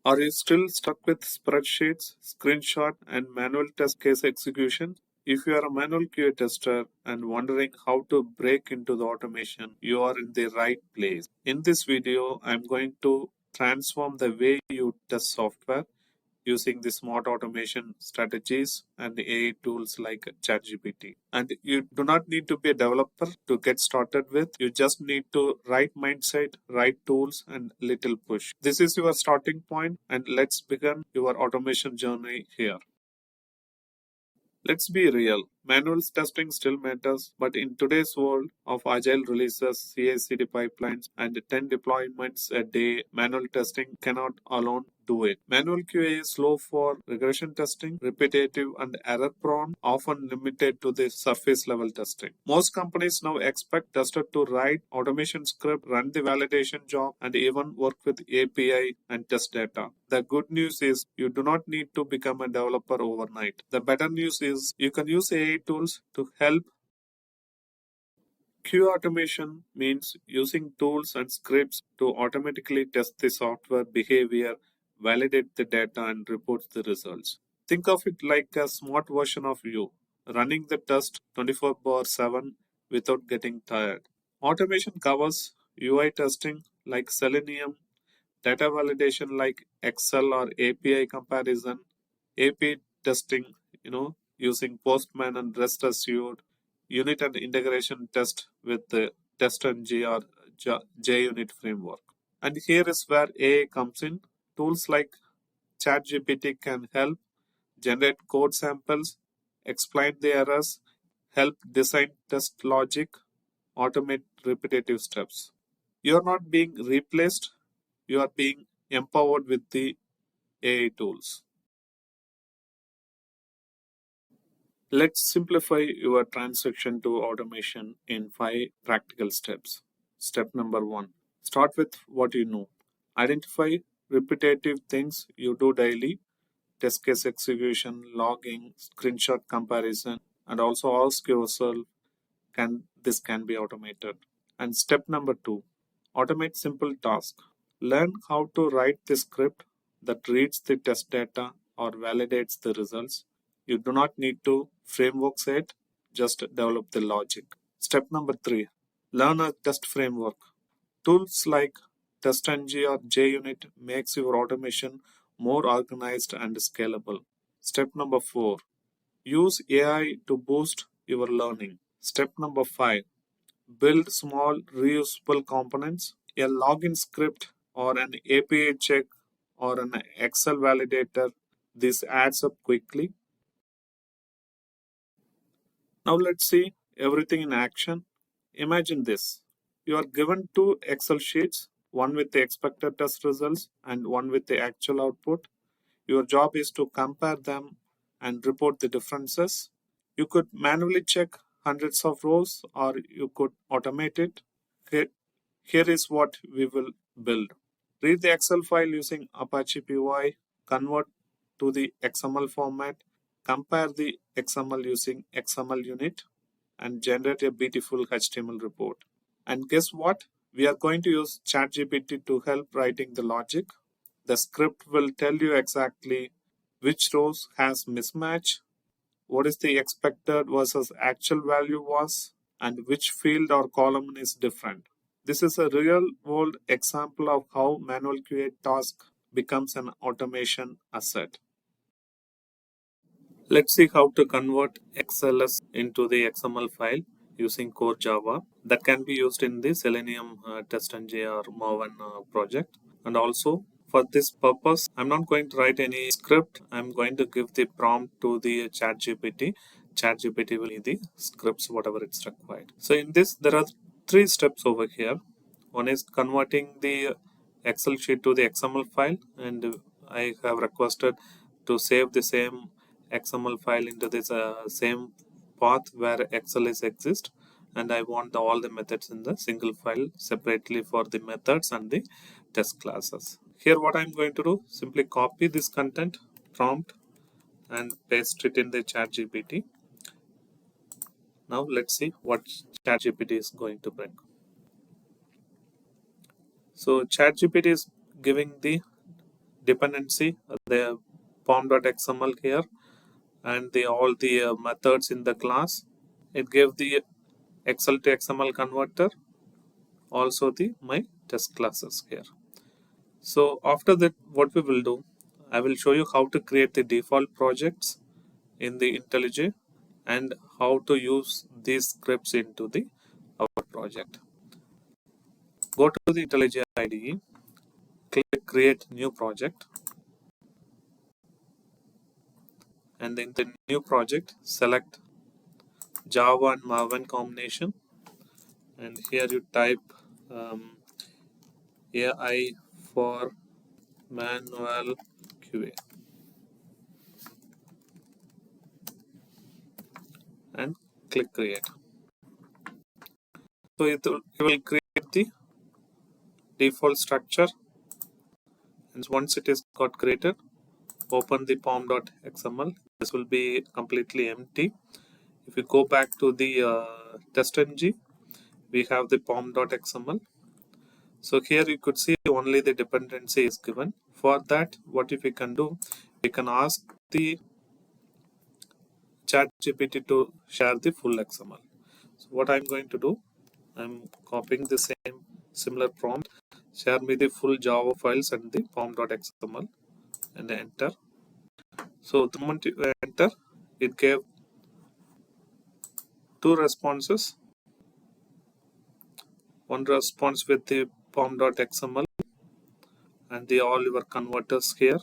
Are you still stuck with spreadsheets, screenshot, and manual test case execution? If you are a manual QA tester and wondering how to break into the automation, you are in the right place. In this video, I'm going to transform the way you test software using the smart automation strategies and the AI tools like ChatGPT. And you do not need to be a developer to get started with. You just need to right mindset, right tools, and little push. This is your starting point, and let's begin your automation journey here. Let's be real. Manual testing still matters, but in today's world of agile releases, CI/CD pipelines, and 10 deployments a day, manual testing cannot alone do it. Manual QA is slow for regression testing, repetitive and error prone, often limited to the surface level testing. Most companies now expect testers to write automation script, run the validation job, and even work with API and test data. The good news is you do not need to become a developer overnight. The better news is you can use AI tools to help. QA automation means using tools and scripts to automatically test the software behavior, validate the data, and report the results. Think of it like a smart version of you, running the test 24/7 without getting tired. Automation covers UI testing like Selenium, data validation like Excel or API comparison, API testing, using Postman and REST assured, unit and integration test with the TestNG or JUnit framework. And here is where AI comes in. Tools like ChatGPT can help generate code samples, explain the errors, help design test logic, automate repetitive steps. You are not being replaced, you are being empowered with the AI tools. Let's simplify your transition to automation in 5 practical steps. Step number 1. Start with what you know. Identify repetitive things you do daily, test case execution, logging, screenshot comparison, and also ask yourself, this can be automated? And step number 2. Automate simple tasks. Learn how to write the script that reads the test data or validates the results. You do not need to framework it, just develop the logic. Step number 3. Learn a test framework. Tools like TestNG or JUnit makes your automation more organized and scalable. Step number 4. Use AI to boost your learning. Step number 5. Build small reusable components. A login script or an API check or an Excel validator. This adds up quickly. Now let's see everything in action. Imagine this. You are given 2 Excel sheets, one with the expected test results and one with the actual output. Your job is to compare them and report the differences. You could manually check hundreds of rows or you could automate it. Here is what we will build. Read the Excel file using Apache PY, convert to the XML format, compare the XML using XML unit, and generate a beautiful HTML report. And guess what? We are going to use ChatGPT to help writing the logic. The script will tell you exactly which rows has mismatch, what is the expected versus actual value was, and which field or column is different. This is a real-world example of how manual QA task becomes an automation asset. Let's see how to convert XLS into the XML file using core Java that can be used in the Selenium TestNG or Maven project. And also for this purpose, I'm not going to write any script. I'm going to give the prompt to the ChatGPT. ChatGPT will need the scripts, whatever it's required. So in this, there are 3 steps over here. One is converting the Excel sheet to the XML file, and I have requested to save the same XML file into this same path where Excel is exist, and I want all the methods in the single file separately for the methods and the test classes. Here what I'm going to do, simply copy this content prompt and paste it in the ChatGPT. Now let's see what ChatGPT is going to bring. So ChatGPT is giving the dependency, the pom.xml here, and all the methods in the class. It gave the Excel to XML converter, also the my test classes here. So after that, what we will do, I will show you how to create the default projects in the IntelliJ and how to use these scripts into the our project. Go to the IntelliJ IDE, click create new project, and in the new project select Java and Maven combination, and here you type AI for manual QA and click create. So it will create the default structure, and once it is got created, open the pom.xml. This will be completely empty. If you go back to the testng, we have the pom.xml. So here you could see only the dependency is given. For that, what if we can do? We can ask the ChatGPT to share the full XML. So what I'm going to do, I'm copying the similar prompt. Share me the full Java files and the pom.xml, and enter. So the moment you enter, it gave two responses. One response with the pom.xml and the all your converters here,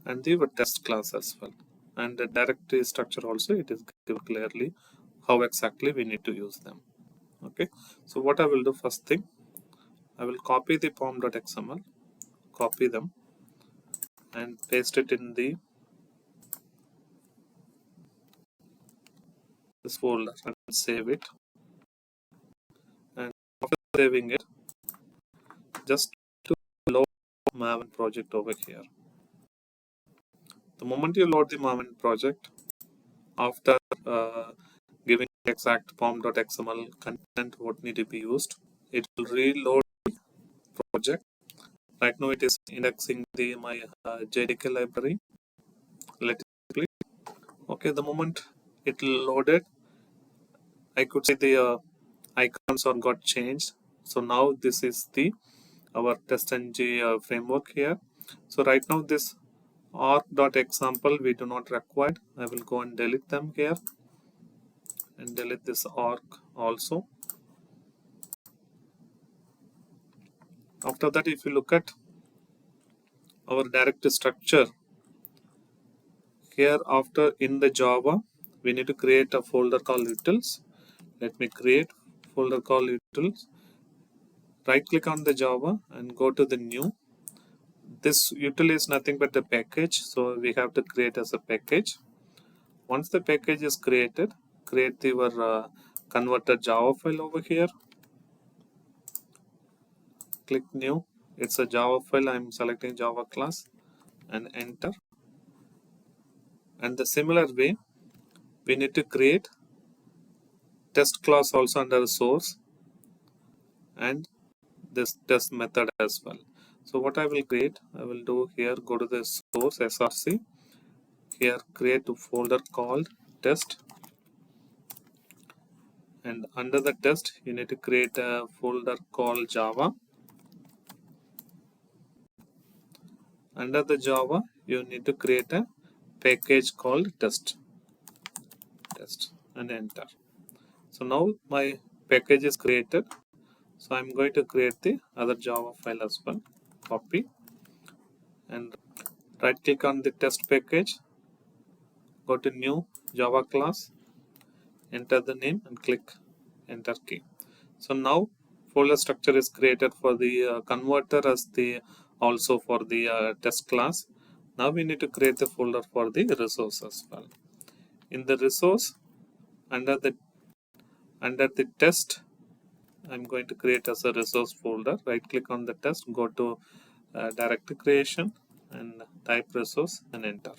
and the test class as well. And the directory structure also, it is given clearly how exactly we need to use them. Okay, so what I will do, first thing, I will copy the pom.xml, copy them and paste it in this folder and save it. And after saving it, just to load Maven project over here. The moment you load the Maven project, after giving exact pom.xml content what need to be used, it will reload the project. Right now it is indexing the my JDK library. Let it click. Okay, the moment it loaded, I could see the icons are got changed. So now this is the our testng framework here. So right now this arc.example we do not require. I will go and delete them here and delete this arc also. After that, if you look at our directory structure here, after in the Java, we need to create a folder called utils. Let me create folder called utils. Right click on the Java and go to the new. This util is nothing but a package, so we have to create as a package. Once the package is created, create your converter Java file over here. Click new. It's a Java file. I'm selecting Java class and enter. And the similar way, we need to create test class also under source and this test method as well. So what I will create, I will do here, go to the source src, here create a folder called test, and under the test you need to create a folder called Java. Under the Java you need to create a package called test and enter. So now my package is created. So I'm going to create the other Java file as well. Copy and right click on the test package, go to new Java class, enter the name and click enter key. So now folder structure is created for the converter as the also for the test class. Now we need to create the folder for the resource as well. In the resource, under the test, I'm going to create as a resource folder. Right click on the test, go to directory creation and type resource and enter.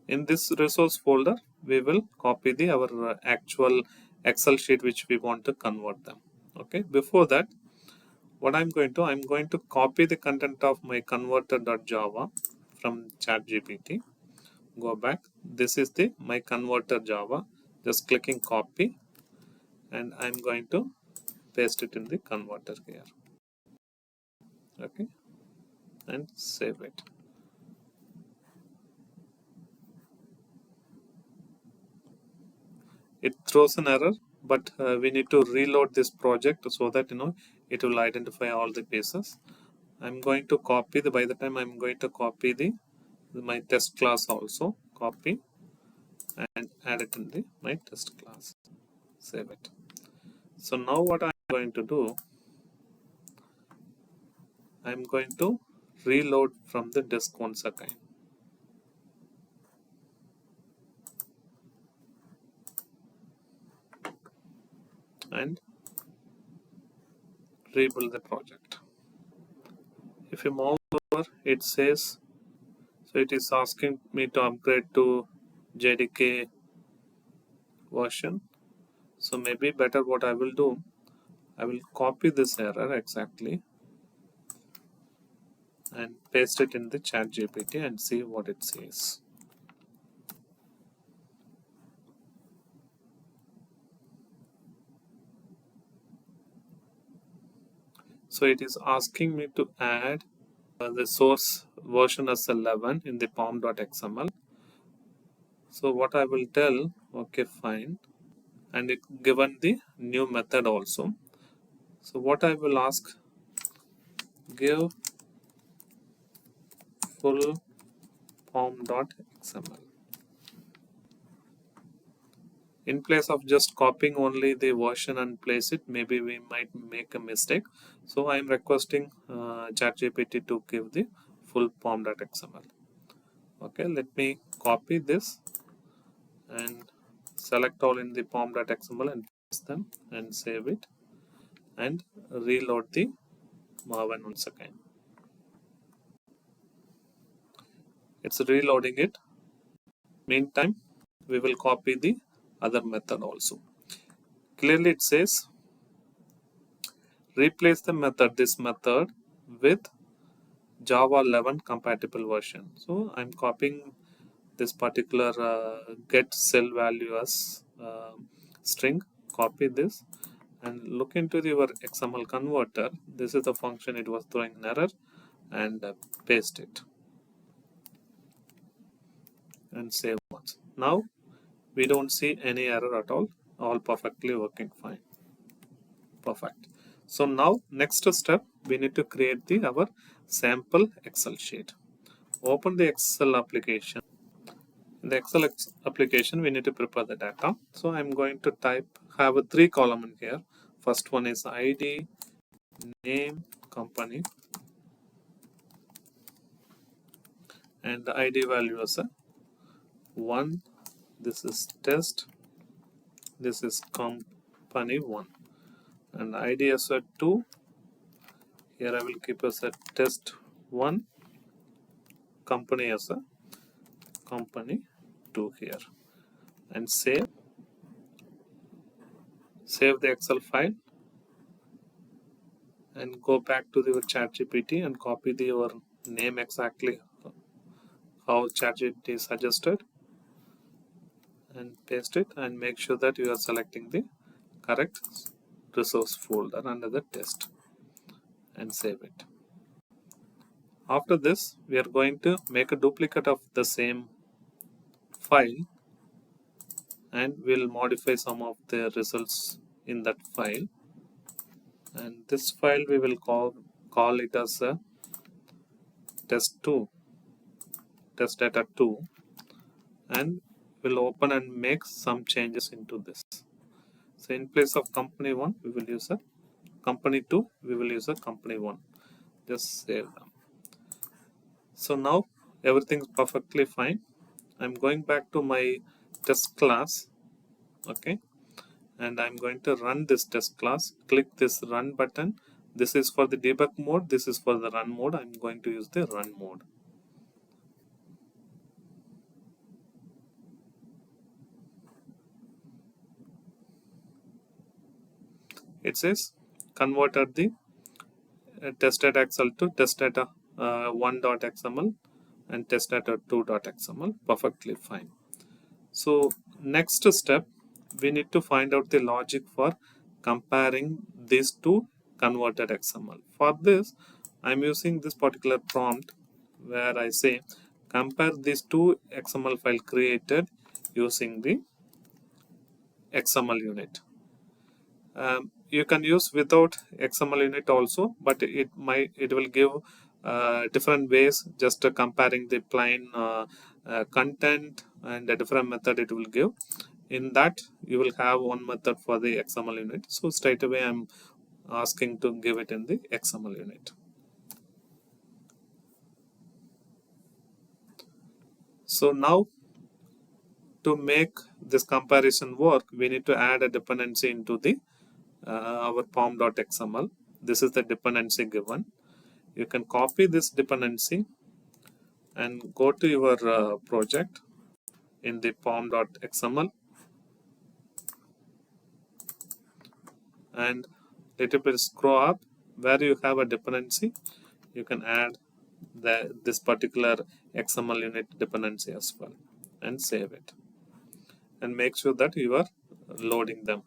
In this resource folder, we will copy our actual Excel sheet which we want to convert them. Okay. Before that, what I'm going to copy the content of my converter.java from ChatGPT. Go back. This is the my converter Java. Just clicking copy, and I'm going to paste it in the converter here. Okay, and save it. It throws an error, but we need to reload this project so that it will identify all the pieces. I'm going to copy the by the time I'm going to copy the my test class also, copy and add it in the my test class. Save it. So now what I'm going to do, I'm going to reload from the disk once again. And rebuild the project. If you mouse over, it says, so it is asking me to upgrade to JDK version. So maybe better what I will do, I will copy this error exactly and paste it in the chat GPT and see what it says. So it is asking me to add the source version as 11 in the pom.xml. So what I will tell, okay, fine, and it given the new method also. So what I will ask, give full pom.xml. In place of just copying only the version and place it, maybe we might make a mistake. So I am requesting ChatGPT to give the full pom.xml. Okay, let me copy this and select all in the pom.xml and paste them and save it and reload the Maven once again. It's reloading it. Meantime, we will copy the other method also. Clearly it says replace the method, this method, with Java 11 compatible version. So I'm copying this particular get cell value as string, copy this and look into your XML converter. This is the function it was throwing an error, and paste it and save once. Now we don't see any error at all perfectly working fine. Perfect. So now next step, we need to create our sample Excel sheet. Open the Excel application. In the Excel application, we need to prepare the data. So I'm going to have a 3 column in here. First one is ID, name, company, and the ID value is 1. This is test. This is company 1. And ID is 2. Here I will keep as a test 1. Company as a company 2 here. And save the Excel file and go back to your ChatGPT and copy your name exactly how ChatGPT suggested and paste it and make sure that you are selecting the correct resource folder under the test and save it. After this, we are going to make a duplicate of the same file and we'll modify some of the results in that file, and this file we will call it as a test2 test data 2, and we'll open and make some changes into this. So in place of company 1 we will use a company 2, we will use a company 1. Just save them. So now everything's perfectly fine. I'm going back to my test class, okay, and I'm going to run this test class. Click this run button. This is for the debug mode, this is for the run mode. I'm going to use the run mode. It says converted the test data excel to test data 1.xml and test data 2.xml. Perfectly fine. So next step, we need to find out the logic for comparing these two converted XML. For this, I'm using this particular prompt where I say compare these two XML file created using the XML unit. You can use without XML unit also, but it will give different ways. Just comparing the plain content and a different method it will give. In that you will have one method for the XML unit. So straight away I'm asking to give it in the XML unit. So now to make this comparison work, we need to add a dependency into the our pom.xml. This is the dependency given. You can copy this dependency and go to your project in the pom.xml and little bit scroll up where you have a dependency. You can add this particular XML unit dependency as well and save it and make sure that you are loading them.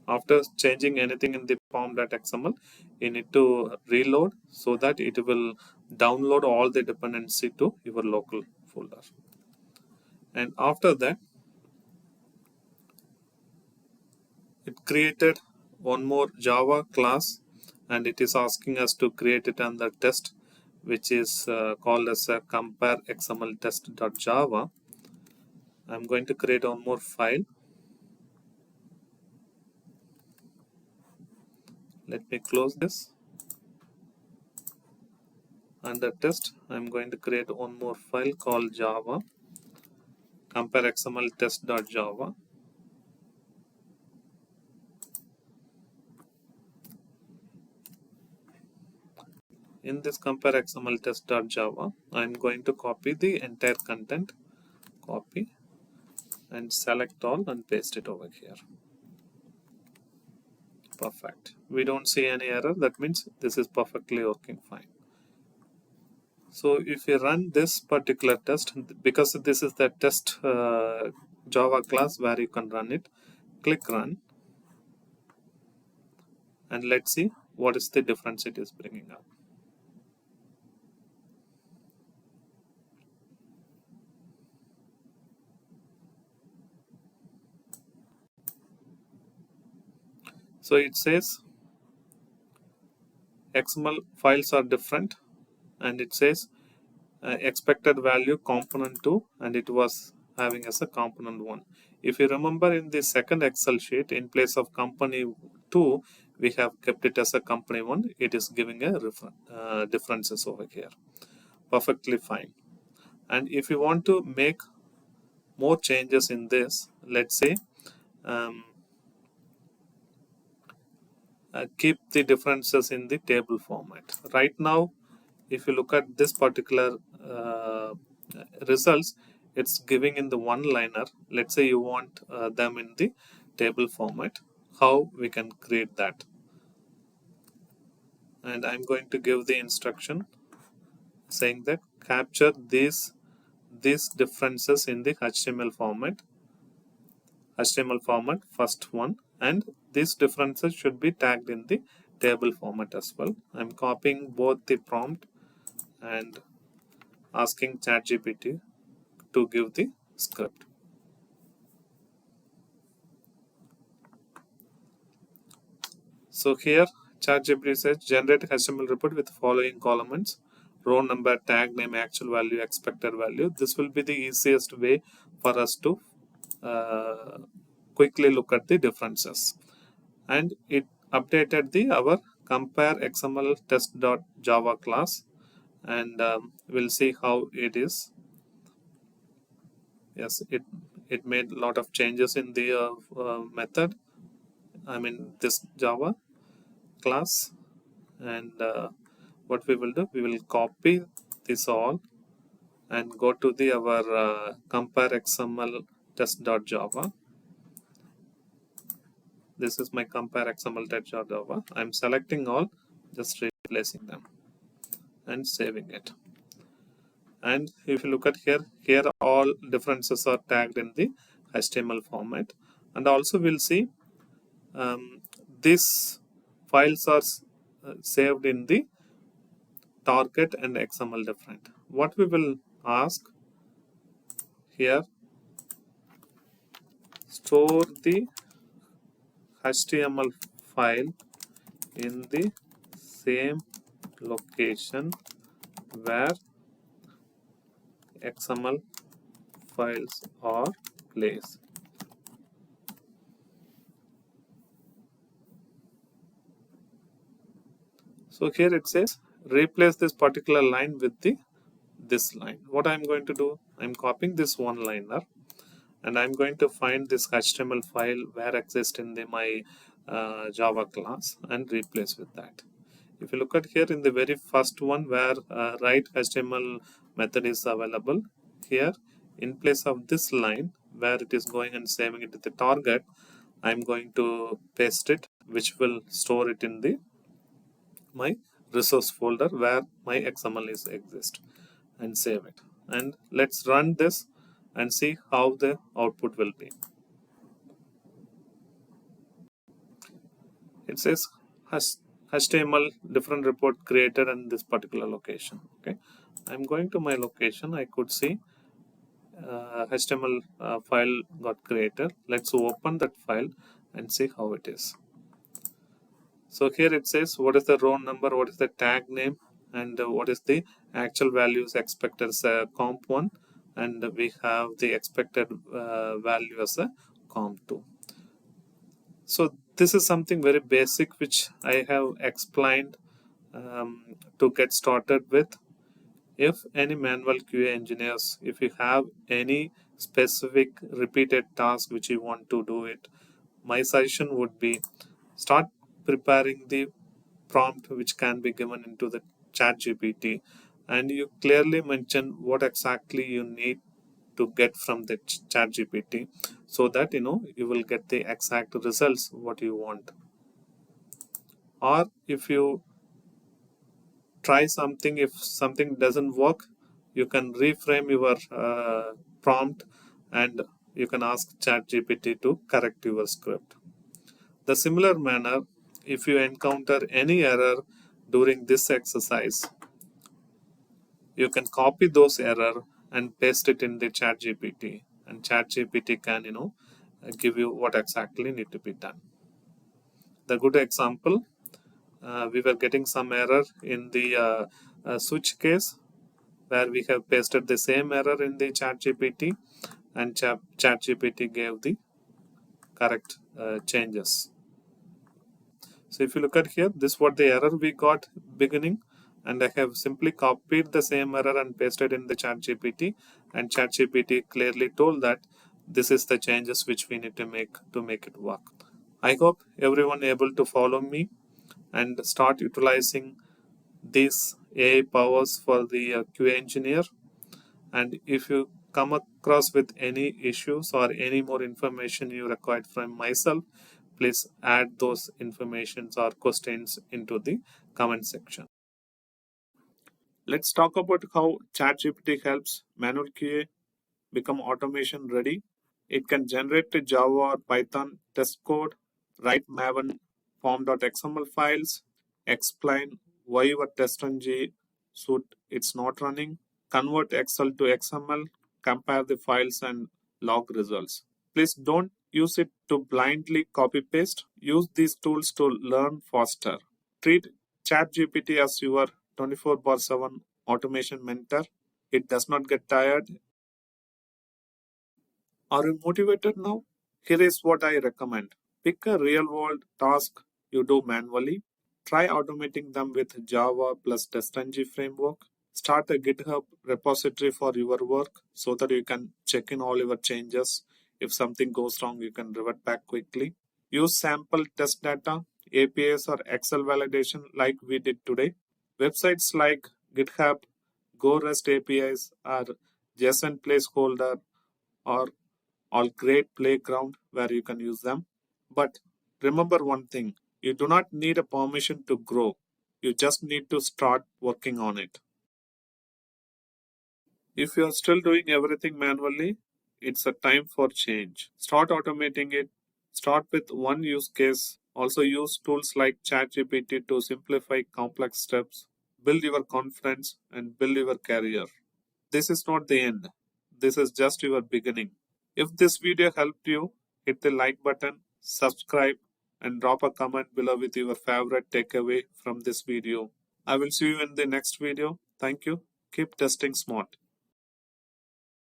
After changing anything in the pom.xml, you need to reload so that it will download all the dependency to your local folder. And after that, it created one more Java class and it is asking us to create it under test, which is called as a compare xml test.java. I'm going to create one more file. Let me close this. Under test, I'm going to create one more file called Java compare xml test.java. In this compare xml test.java, I'm going to copy the entire content, copy and select all and paste it over here. Perfect. We don't see any error. That means this is perfectly working fine. So if you run this particular test, because this is the test Java class where you can run it, click run and let's see what is the difference it is bringing up. So it says XML files are different and it says expected value component 2 and it was having as a component 1. If you remember in the second Excel sheet, in place of company 2, we have kept it as a company 1. It is giving a differences over here. Perfectly fine. And if you want to make more changes in this, let's say keep the differences in the table format. Right now, if you look at this particular results, it's giving in the one-liner. Let's say you want them in the table format. How we can create that? And I'm going to give the instruction saying that capture these differences in the HTML format. First one, and these differences should be tagged in the table format as well. I'm copying both the prompt and asking ChatGPT to give the script. So here ChatGPT says generate HTML report with following columns: row number, tag name, actual value, expected value. This will be the easiest way for us to quickly look at the differences. And it updated the our compare xml test.java class, and we'll see how it is. Yes, it made a lot of changes in the method, I mean this Java class. And what we will do, we will copy this all and go to the our compare xml test.java. This is my compare xml test.java. I'm selecting all just replacing them and saving it. And if you look at here all differences are tagged in the HTML format. And also we'll see these files are saved in the target and XML different. What we will ask here, store the HTML file in the same location where XML files are placed. So here it says replace this particular line with this line. What I'm going to do, I'm copying this one liner and I'm going to find this HTML file where exists in my Java class and replace with that. If you look at here in the very first one where write HTML method is available, here in place of this line where it is going and saving it to the target, I'm going to paste it, which will store it in my resource folder where my XML is exist, and save it. And let's run this and see how the output will be. It says HTML different report created in this particular location. Okay, I'm going to my location. I could see HTML file got created. Let's open that file and see how it is. So here it says what is the row number, what is the tag name, and what is the actual values expected as a comp1, and we have the expected value as a comp2. So this is something very basic which I have explained to get started with. If any manual QA engineers, if you have any specific repeated task which you want to do it, my suggestion would be start preparing the prompt which can be given into the chat GPT, and you clearly mention what exactly you need to get from the chat GPT, so that you will get the exact results what you want. Or if you try something, if something doesn't work, you can reframe your prompt and you can ask chat GPT to correct your script. The similar manner, if you encounter any error during this exercise, you can copy those error and paste it in the chat GPT, and chat GPT can give you what exactly need to be done. The good example, we were getting some error in the switch case where we have pasted the same error in the chat GPT, and chat GPT gave the correct changes. So if you look at here, this is what the error we got beginning, and I have simply copied the same error and pasted in the chat GPT, and chat GPT clearly told that this is the changes which we need to make it work. I hope everyone able to follow me and start utilizing these AI powers for the QA engineer. And if you come across with any issues or any more information you required from myself, please add those informations or questions into the comment section. Let's talk about how ChatGPT helps manual QA become automation ready. It can generate the Java or Python test code, write Maven form.xml files, explain why your test.ng suite it's not running, convert Excel to XML, compare the files and log results. Please don't use it to blindly copy paste. Use these tools to learn faster. Treat ChatGPT as your 24/7 automation mentor. It does not get tired. Are you motivated now? Here is what I recommend. Pick a real world task you do manually. Try automating them with Java plus TestNG framework. Start a GitHub repository for your work so that you can check in all your changes. If something goes wrong, you can revert back quickly. Use sample test data, APIs or Excel validation like we did today. Websites like GitHub, Go REST APIs or JSON placeholder or all great playground where you can use them. But remember one thing, you do not need a permission to grow. You just need to start working on it. If you are still doing everything manually, it's a time for change. Start automating it. Start with one use case. Also use tools like ChatGPT to simplify complex steps. Build your confidence and build your career. This is not the end. This is just your beginning. If this video helped you, hit the like button, subscribe, and drop a comment below with your favorite takeaway from this video. I will see you in the next video. Thank you. Keep testing smart.